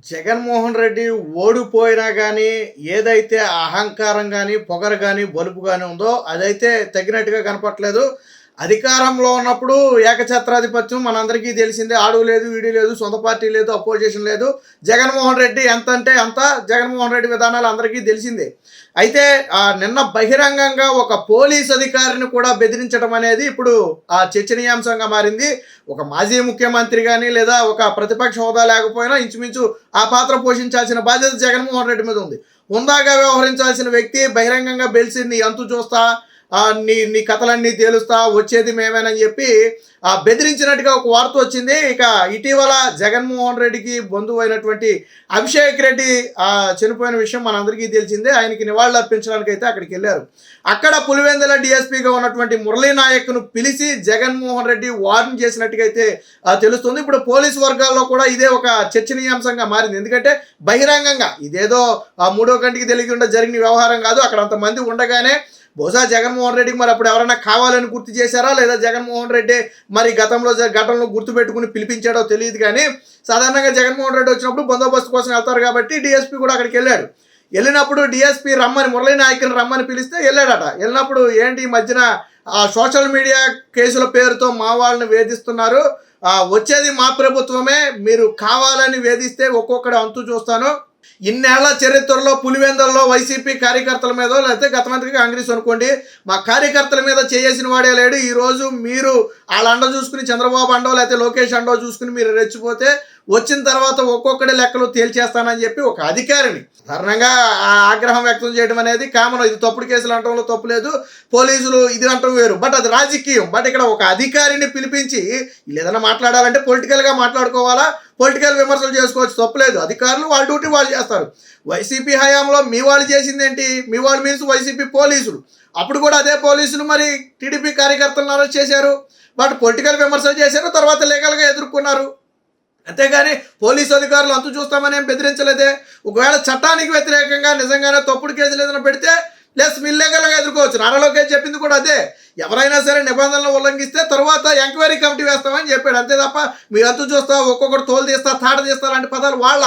జగన్మోహన్ రెడ్డి ఓడిపోయినా గానీ, ఏదైతే అహంకారం గానీ, పొగరు గానీ, బలుపు గానీ ఉందో అదైతే తగ్గినట్టుగా కనపట్లేదు. అధికారంలో ఉన్నప్పుడు ఏకఛత్రాధిపత్యం మనందరికీ తెలిసిందే. ఆడు లేదు, ఈడు లేదు, సొంత పార్టీ లేదు, అపోజిషన్ లేదు. జగన్మోహన్ రెడ్డి ఎంత అంటే అంత. జగన్మోహన్ రెడ్డి విధానాలు అందరికీ తెలిసిందే. అయితే నిన్న బహిరంగంగా ఒక పోలీస్ అధికారిని కూడా బెదిరించడం అనేది ఇప్పుడు చర్చనీయాంశంగా మారింది. ఒక మాజీ ముఖ్యమంత్రి కానీ లేదా ఒక ప్రతిపక్ష హోదా లేకపోయినా ఇంచుమించు ఆ పాత్ర పోషించాల్సిన బాధ్యత జగన్మోహన్ రెడ్డి మీద ఉంది. హుందాగా వ్యవహరించాల్సిన వ్యక్తి బహిరంగంగా బెలిసి నీ అంతు చూస్తా, నీ నీ కథలన్నీ తేలుస్తా, వచ్చేది మేమేనని చెప్పి బెదిరించినట్టుగా ఒక వార్త వచ్చింది. ఇక ఇటీవల జగన్మోహన్ రెడ్డికి బంధువు అయినటువంటి అభిషేక్ రెడ్డి చనిపోయిన విషయం మనందరికీ తెలిసిందే. ఆయనకి నివాళులు అర్పించడానికి అయితే అక్కడికి వెళ్ళారు. అక్కడ పులివెందుల డిఎస్పీగా ఉన్నటువంటి మురళీ నాయక్ను పిలిచి జగన్మోహన్ రెడ్డి వార్న్ చేసినట్టుగా అయితే తెలుస్తుంది. ఇప్పుడు పోలీసు వర్గాల్లో కూడా ఇదే ఒక చర్చనీయాంశంగా మారింది. ఎందుకంటే బహిరంగంగా ఇదేదో మూడో కంటికి తెలియకుండా జరిగిన వ్యవహారం కాదు. అక్కడ అంతమంది ఉండగానే బహుశా జగన్మోహన్ రెడ్డికి మరి అప్పుడు ఎవరైనా కావాలని గుర్తు చేశారా, లేదా జగన్మోహన్ రెడ్డి మరి ఘటనలో గుర్తుపెట్టుకుని పిలిపించాడో తెలియదు. కానీ సాధారణంగా జగన్మోహన్ రెడ్డి వచ్చినప్పుడు బందోబస్తు కోసం వెళ్తారు కాబట్టి డిఎస్పీ కూడా అక్కడికి వెళ్ళాడు. వెళ్ళినప్పుడు డిఎస్పీ రమ్మని మురళీ నాయక్ని రమ్మని పిలిస్తే వెళ్ళాడట. వెళ్ళినప్పుడు ఏంటి ఈ మధ్యన సోషల్ మీడియా కేసుల పేరుతో మా వాళ్ళని వేధిస్తున్నారు, వచ్చేది మా ప్రభుత్వమే, మీరు కావాలని వేధిస్తే ఒక్కొక్కటి అంతు చూస్తాను. ఇన్నేళ్ల చరిత్రలో పులివెందులలో వైసీపీ కార్యకర్తల మీద, లేకపోతే గతమంత్రి కాంగ్రెస్ అనుకోండి, మా కార్యకర్తల మీద చేసిన వాడే లేడు. ఈరోజు మీరు వాళ్ళ అండ చూసుకుని చంద్రబాబు అండో లేకపోతే లోకేష్ అండో చూసుకుని మీరు రెచ్చిపోతే వచ్చిన తర్వాత ఒక్కొక్కటి లెక్కలు తేల్చేస్తానని చెప్పి ఒక అధికారిని సాధారణంగా ఆగ్రహం వ్యక్తం చేయడం అనేది కామన్. ఇది తప్పుడు కేసులు అంటంలో తప్పు లేదు, పోలీసులు ఇది అంటాం వేరు, బట్ అది రాజకీయం. బట్ ఇక్కడ ఒక అధికారిని పిలిపించి ఏదైనా మాట్లాడాలంటే పొలిటికల్గా మాట్లాడుకోవాలా, పొలిటికల్ విమర్శలు చేసుకోవచ్చు, తప్పులేదు. అధికారులు వాళ్ళ డ్యూటీ వాళ్ళు చేస్తారు. వైసీపీ హయాంలో మీ వాళ్ళు చేసింది ఏంటి? మీ వాళ్ళు మీన్స్ వైసీపీ పోలీసులు. అప్పుడు కూడా అదే పోలీసులు మరి టీడీపీ కార్యకర్తలను అరెస్ట్ చేశారు, బట్ పొలిటికల్ విమర్శలు చేశారు, తర్వాత లీగల్గా ఎదుర్కొన్నారు. అంతేగాని పోలీసు అధికారులు అంతు చూస్తామని ఏం బెదిరించలేదే. ఒకవేళ చట్టానికి వ్యతిరేకంగా నిజంగానే తప్పుడు కేసులు ఏదైనా పెడితే ప్లస్ ఇల్లీగల్గా ఎదుర్కోవచ్చు. నారా లోకేష్ చెప్పింది కూడా అదే. ఎవరైనా సరే నిబంధనలు ఉల్లంఘిస్తే తర్వాత ఎంక్వైరీ కమిటీ వేస్తామని చెప్పాడు. అంతే తప్ప మీరు అంతు చూస్తా, ఒక్కొక్కటి తోలు తీస్తా, తాట తీస్తా లాంటి పదాలు వాళ్ళ.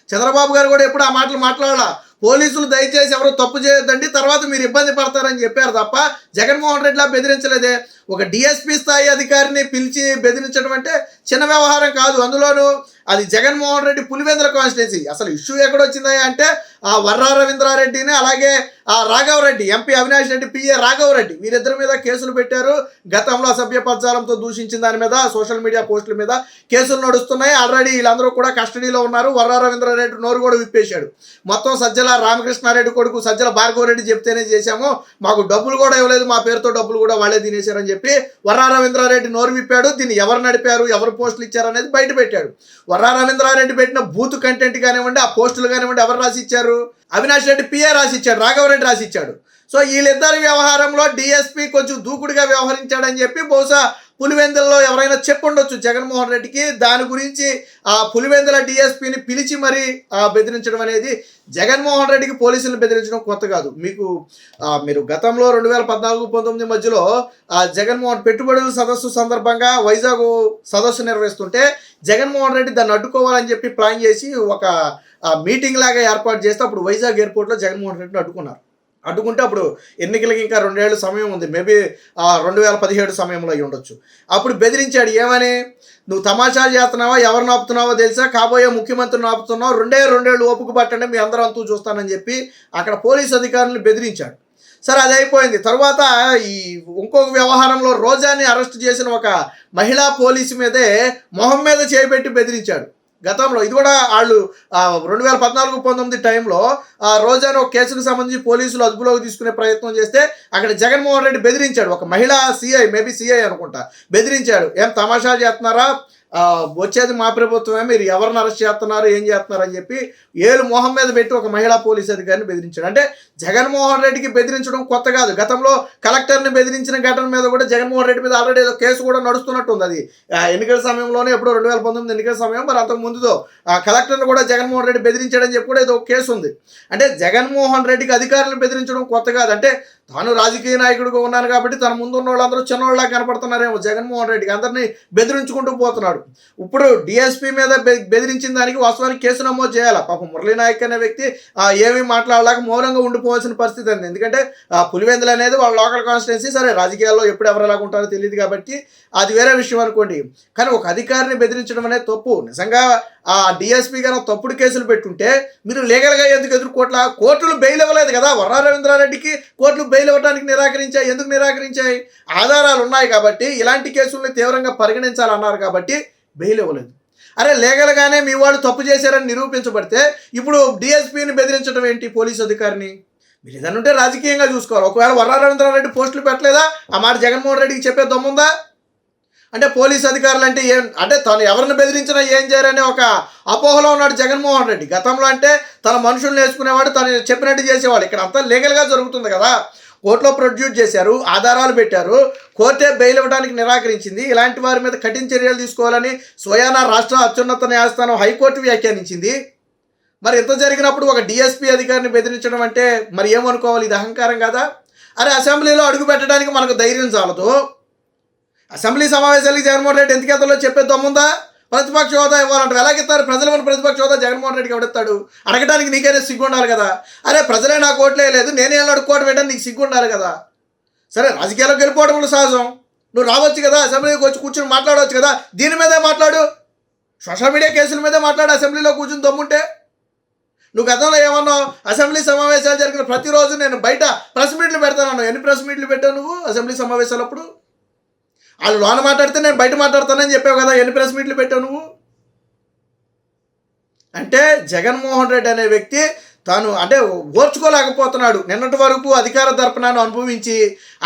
చంద్రబాబు గారు కూడా ఎప్పుడు ఆ మాటలు మాట్లాడాల. పోలీసులు దయచేసి ఎవరో తప్పు చేయొద్దండి, తర్వాత మీరు ఇబ్బంది పడతారని చెప్పారు తప్ప జగన్మోహన్ రెడ్డిలా బెదిరించలేదే. ఒక డిఎస్పీ స్థాయి అధికారిని పిలిచి బెదిరించడం అంటే చిన్న వ్యవహారం కాదు. అందులోనూ అది జగన్మోహన్ రెడ్డి పులివెందుల కాన్స్టిట్యున్సీ. అసలు ఇష్యూ ఎక్కడొచ్చిందా అంటే వర్రా రవీంద్రారెడ్డిని, అలాగే రాఘవరెడ్డి, ఎంపీ అవినాష్ రెడ్డి పిఏ రాఘవరెడ్డి, వీరిద్దరి మీద కేసులు పెట్టారు. గతంలో అసభ్య పదజాలంతో దూషించిన దాని మీద సోషల్ మీడియా పోస్టుల మీద కేసులు నడుస్తున్నాయి. ఆల్రెడీ వీళ్ళందరూ కూడా కస్టడీలో ఉన్నారు. వర్రా రవీంద్రారెడ్డి నోరు కూడా విప్పేశాడు. మొత్తం సజ్జల రామకృష్ణారెడ్డి కొడుకు సజ్జల భార్గవరెడ్డి చెప్తేనే చేశాము, మాకు డబ్బులు కూడా ఇవ్వలేదు, మా పేరుతో డబ్బులు కూడా వాళ్ళే తినేశారని చెప్పి వర్రా రవీంద్రారెడ్డి నోరు విప్పాడు. దీన్ని ఎవరు నడిపారు, ఎవరు పోస్టులు ఇచ్చారు అనేది బయట పెట్టాడు. వర్రా రవీంద్రారెడ్డి పెట్టిన బూత్ కంటెంట్ కానివ్వండి, ఆ పోస్టులు కానివ్వండి, ఎవరు రాసి ఇచ్చారు? అవినాష్ రెడ్డి పిఏ రాసి ఇచ్చాడు, రాఘవరెడ్డి రాసి ఇచ్చాడు. సో వీళ్ళిద్దరి వ్యవహారంలో డిఎస్పీ కొంచెం దూకుడుగా వ్యవహరించాడని చెప్పి బహుశా పులివెందులలో ఎవరైనా చెప్పుండొచ్చు జగన్మోహన్ రెడ్డికి. దాని గురించి పులివెందుల డిఎస్పీని పిలిచి మరీ బెదిరించడం అనేది జగన్మోహన్ రెడ్డికి పోలీసులను బెదిరించడం కొత్త కాదు. మీరు గతంలో 2014-19 మధ్యలో జగన్మోహన్ పెట్టుబడుల సదస్సు సందర్భంగా వైజాగ్ సదస్సు నిర్వహిస్తుంటే జగన్మోహన్ రెడ్డి దాన్ని అడ్డుకోవాలని చెప్పి ప్లాన్ చేసి ఒక మీటింగ్ లాగా ఏర్పాటు చేస్తే అప్పుడు వైజాగ్ ఎయిర్పోర్ట్లో జగన్మోహన్ రెడ్డిని అడ్డుకుంటే అప్పుడు ఎన్నికలకి ఇంకా 2 ఏళ్ళు సమయం ఉంది. మేబీ 2017 సమయంలో అయ్యి ఉండొచ్చు. అప్పుడు బెదిరించాడు. ఏమని? నువ్వు తమాషాలు చేస్తున్నావా, ఎవరిని ఆపుతున్నావో తెలుసా, కాబోయే ముఖ్యమంత్రిని ఆపుతున్నావు, 2 ఏళ్ళు ఓపిక పట్టండి, మీ అందరూ అంతూ చూస్తానని చెప్పి అక్కడ పోలీసు అధికారులను బెదిరించాడు. సరే, అది అయిపోయింది. తర్వాత ఈ ఇంకొక వ్యవహారంలో రోజాని అరెస్ట్ చేసిన ఒక మహిళా పోలీసు మీదే మొహం మీద చేపెట్టి బెదిరించాడు గతంలో. ఇది కూడా వాళ్ళు 2014-19 టైంలో రోజాను ఒక కేసుకు సంబంధించి పోలీసులు అదుపులోకి తీసుకునే ప్రయత్నం చేస్తే అక్కడ జగన్మోహన్ రెడ్డి బెదిరించాడు. ఒక మహిళా సిఐ, మేబీ సిఐ అనుకుంటా, బెదిరించాడు. ఏం తమాషాలు చేస్తున్నారా, వచ్చేది మా ప్రభుత్వమే, మీరు ఎవరిని అరెస్ట్ చేస్తున్నారు, ఏం చేస్తున్నారు అని చెప్పి ఏలు మొహం మీద పెట్టి ఒక మహిళా పోలీస్ అధికారిని బెదిరించాడు. అంటే జగన్మోహన్ రెడ్డికి బెదిరించడం కొత్త కాదు. గతంలో కలెక్టర్ని బెదిరించిన ఘటన మీద కూడా జగన్మోహన్ రెడ్డి మీద ఆల్రెడీ ఏదో కేసు కూడా నడుస్తున్నట్టుంది. అది ఎన్నికల సమయంలోనే, ఎప్పుడో 2019 ఎన్నికల సమయం, మరి అంతకు ముందుతో కలెక్టర్ని కూడా జగన్మోహన్ రెడ్డి బెదిరించాడని చెప్పి కూడా ఏదో కేసు ఉంది. అంటే జగన్మోహన్ రెడ్డికి అధికారులను బెదిరించడం కొత్త కాదు. అంటే తాను రాజకీయ నాయకుడిగా ఉన్నాను కాబట్టి తన ముందు ఉన్న వాళ్ళందరూ చిన్నవాళ్ళ కనపడుతున్నారేమో జగన్మోహన్ రెడ్డికి, అందరినీ బెదిరించుకుంటూ పోతున్నాడు. ఇప్పుడు డిఎస్పీ మీద బెదిరించిన దానికి వాస్తవానికి కేసు నమోదు చేయాలి. పాపం మురళీ నాయక్ అనే వ్యక్తి ఏమీ మాట్లాడలేక మౌనంగా ఉండిపోవాల్సిన పరిస్థితి అండి. ఎందుకంటే పులివెందులు అనేది వాళ్ళ లోకల్ కాన్స్టిట్యున్సీ. సరే, రాజకీయాల్లో ఎప్పుడు ఎవరు ఎలాగ ఉంటారో తెలియదు కాబట్టి అది వేరే విషయం అనుకోండి. కానీ ఒక అధికారిని బెదిరించడం అనేది తప్పు. నిజంగా ఆ డిఎస్పీ గారు తప్పుడు కేసులు పెట్టుంటే మీరు లీగల్గా ఎందుకు ఎదుర్కోట్లా? కోర్టులు బెయిల్ ఇవ్వలేదు కదా. వర్రా రవీంద్రారెడ్డికి కోర్టులు బెయిల్ ఇవ్వడానికి నిరాకరించాయి. ఎందుకు నిరాకరించాయి? ఆధారాలు ఉన్నాయి కాబట్టి, ఇలాంటి కేసుల్ని తీవ్రంగా పరిగణించాలన్నారు కాబట్టి బెయిల్ ఇవ్వలేదు. అరే, లీగల్గానే మీ వాళ్ళు తప్పు చేశారని నిరూపించబడితే ఇప్పుడు డిఎస్పీని బెదిరించడం ఏంటి? పోలీసు అధికారిని మీరు ఏదైనా ఉంటే రాజకీయంగా చూసుకోవాలి. ఒకవేళ వర్రా రవీంద్రారెడ్డి పోస్టులు పెట్టలేదా? ఆ మాట జగన్మోహన్ రెడ్డికి చెప్పే దమ్ముందా? అంటే పోలీసు అధికారులు అంటే ఏం, అంటే తను ఎవరిని బెదిరించినా ఏం చేయరనే ఒక అపోహలో ఉన్నాడు జగన్మోహన్ రెడ్డి. గతంలో అంటే తన మనుషుల్ని వేసుకునేవాడు, తను చెప్పినట్టు చేసేవాడు. ఇక్కడ అంతా లీగల్గా జరుగుతుంది కదా. కోర్టులో ప్రొడ్యూస్ చేశారు, ఆధారాలు పెట్టారు, కోర్టే బెయిల్ ఇవ్వడానికి నిరాకరించింది. ఇలాంటి వారి మీద కఠిన చర్యలు తీసుకోవాలని స్వయానా రాష్ట్ర అత్యున్నత న్యాయస్థానం హైకోర్టు వ్యాఖ్యానించింది. మరి ఇంత జరిగినప్పుడు ఒక డిఎస్పీ అధికారిని బెదిరించడం అంటే మరి ఏమనుకోవాలి? ఇది అహంకారం కదా. అరే, అసెంబ్లీలో అడుగు పెట్టడానికి మనకు ధైర్యం చాలదు. అసెంబ్లీ సమావేశాలకి జగన్మోహన్ రెడ్డి ఎందుకు ఎత్తలో చెప్పే దమ్ముందా? ప్రతిపక్ష హోదా ఇవ్వాలంటే ఎలాగిస్తారు? ప్రజలు మన ప్రతిపక్ష హోదా జగన్మోహన్ రెడ్డికి ఎవడెత్తాడు? అడగడానికి నీకైనా సిగ్గు ఉండాలి కదా. అరే, ప్రజలే నాకు ఓట్లే లేదు, నేనే అడుక్కోవడం ఏంటని నీకు సిగ్గు ఉండాలి కదా. సరే, రాజకీయాల్లో గెలిపోవడం సహజం, నువ్వు రావచ్చు కదా, అసెంబ్లీకి వచ్చి కూర్చొని మాట్లాడవచ్చు కదా. దీని మీదే మాట్లాడు, సోషల్ మీడియా కేసుల మీదే మాట్లాడు. అసెంబ్లీలో కూర్చొని దమ్ముంటే నువ్వు గతంలో ఏమన్నావు? అసెంబ్లీ సమావేశాలు జరిగిన ప్రతిరోజు నేను బయట ప్రెస్ మీట్లు పెడతాను. ఎన్ని ప్రెస్ మీట్లు పెట్టావు నువ్వు అసెంబ్లీ సమావేశాలప్పుడు? వాళ్ళు లోన మాట్లాడితే నేను బయట మాట్లాడతానని చెప్పావు కదా. ఎన్ని ప్రెస్ మీట్లు పెట్టావు నువ్వు? అంటే జగన్మోహన్ రెడ్డి అనే వ్యక్తి తాను అంటే ఓర్చుకోలేకపోతున్నాడు. నిన్నటి వరకు అధికార దర్పణాన్ని అనుభవించి,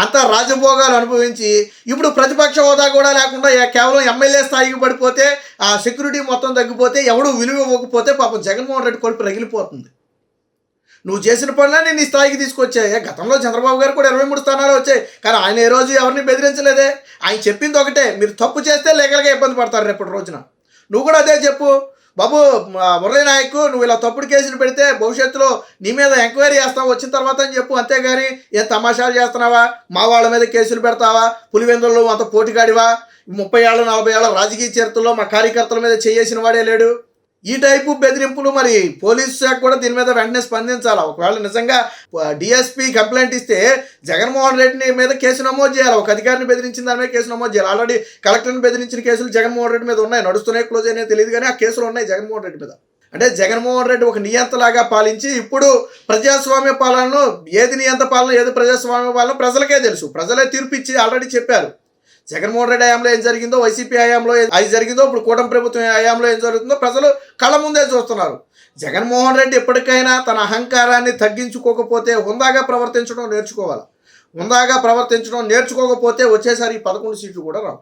అంతా రాజభోగాలు అనుభవించి, ఇప్పుడు ప్రతిపక్ష హోదా కూడా లేకుండా కేవలం ఎమ్మెల్యే స్థాయికి పడిపోతే, ఆ సెక్యూరిటీ మొత్తం తగ్గిపోతే, ఎవడు విలువ ఇవ్వకపోతే పాపం జగన్మోహన్ రెడ్డి కొడుపు రగిలిపోతుంది. నువ్వు చేసిన పనులన్నీ నీ స్థాయికి తీసుకొచ్చాయి. గతంలో చంద్రబాబు గారు కూడా 23 స్థానాలు వచ్చాయి, కానీ ఆయన ఏ రోజు ఎవరిని బెదిరించలేదే. ఆయన చెప్పింది ఒకటే, మీరు తప్పు చేస్తే లీగల్గా ఇబ్బంది పడతారు రేపటి రోజున. నువ్వు కూడా అదే చెప్పు. బాబు మురళీ నాయక్, నువ్వు ఇలా తప్పుడు కేసులు పెడితే భవిష్యత్తులో నీ మీద ఎంక్వైరీ చేస్తావు వచ్చిన తర్వాత అని చెప్పు. అంతేగాని ఏం తమాషాలు చేస్తున్నావా? మా వాళ్ళ మీద కేసులు పెడతావా? పులివెందుల్లో అంత పోటీగాడివా? 30 ఏళ్ళ 40 ఏళ్ళ రాజకీయ చరిత్రలో మా కార్యకర్తల మీద చేసిన వాడే లేడు. ఈ టైపు బెదిరింపులు మరి పోలీసు శాఖ కూడా దీని మీద వెంటనే స్పందించాలి. ఒకవేళ నిజంగా డిఎస్పీ కంప్లైంట్ ఇస్తే జగన్మోహన్ రెడ్డి మీద కేసు నమోదు చేయాలి. ఒక అధికారిని బెదిరించిన దాని మీద కేసు నమోదు చేయాలి. ఆల్రెడీ కలెక్టర్ని బెదిరించిన కేసులు జగన్మోహన్ రెడ్డి మీద ఉన్నాయి, నడుస్తున్నాయి, క్లోజ్ అయినా తెలియదు, కానీ ఆ కేసులు ఉన్నాయి జగన్మోహన్ రెడ్డి మీద. అంటే జగన్మోహన్ రెడ్డి ఒక నియంతలాగా పాలించి ఇప్పుడు ప్రజాస్వామ్య పాలనను, ఏది నియంత పాలన ఏది ప్రజాస్వామ్య పాలన ప్రజలకే తెలుసు. ప్రజలే తీర్పిచ్చి ఆల్రెడీ చెప్పారు. జగన్మోహన్ రెడ్డి హయాంలో ఏం జరిగిందో, వైసీపీ హయాంలో అది జరిగిందో, ఇప్పుడు కూటమి ప్రభుత్వం హయాంలో ఏం జరుగుతుందో ప్రజలు కళ్ళ ముందే చూస్తున్నారు. జగన్మోహన్ రెడ్డి ఎప్పటికైనా తన అహంకారాన్ని తగ్గించుకోకపోతే హుందాగా ప్రవర్తించడం నేర్చుకోవాలి. హుందాగా ప్రవర్తించడం నేర్చుకోకపోతే వచ్చేసారి 11 సీట్లు కూడా రావు.